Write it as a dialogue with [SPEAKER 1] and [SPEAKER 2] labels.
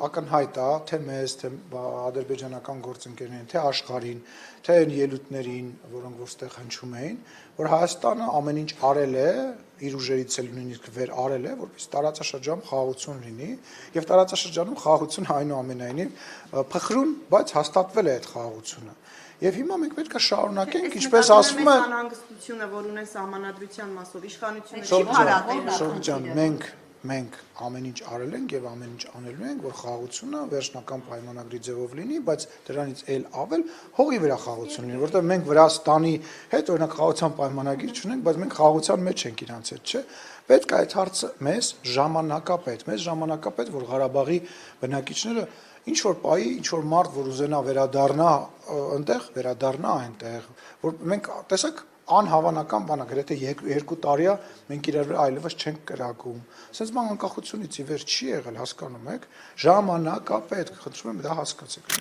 [SPEAKER 1] ակնհայտ է, թե մեզ, թե ադրբեջանական գործընկերներին, թե աշխարհին, թե այն ելույթներին, որոնք որտեղ հնչում էին, որ Հայաստանը ամեն ինչ արել է, իր ուժերից էլ նույնիսկ վեր արել է, որպես տարածաշրջանում խաղաղություն լինի, եւ տարածաշրջանում խաղաղություն այնուամենայնիվ փխրուն, բայց հաստատվել է այդ խաղաղությունը։ Եվ հիմա մենք պետք է շարունակենք, ինչպես ասվում է,
[SPEAKER 2] անհանգստությունը, որ ունեն սահմանադրության մասով իշխանությունը
[SPEAKER 1] Շողի ջան, մենք ամեն ինչ արել ենք եւ ամեն ինչ անելու ենք, որ խաղաղությունը վերջնական պայմանագրի ձևով լինի, բայց դրանից էլ ավել հողի վրա խաղաղություն լինի, որովհետեւ մենք Վրաստանի հետ օրինակ խաղաղության պայմանագիր չունենք, բայց մենք խաղաղության մեջ ենք իրանց հետ, չէ՞։ Պետք է այդ հարցը մեզ ժամանակապետ, որ Ղարաբաղի բնակիչները ինչ որ պայի, ինչ որ մարդ, որ ուզենա վերադառնա այնտեղ, որ մենք տեսակ անհավանական բան է, գրեթե 2 տարի է մենք իրար վրա այլևս չենք կրակում։ Սենց բան անկախությունից ի վեր չի եղել, հասկանում եք, ժամանակապետ, խնդրում եմ դա հասկացեք։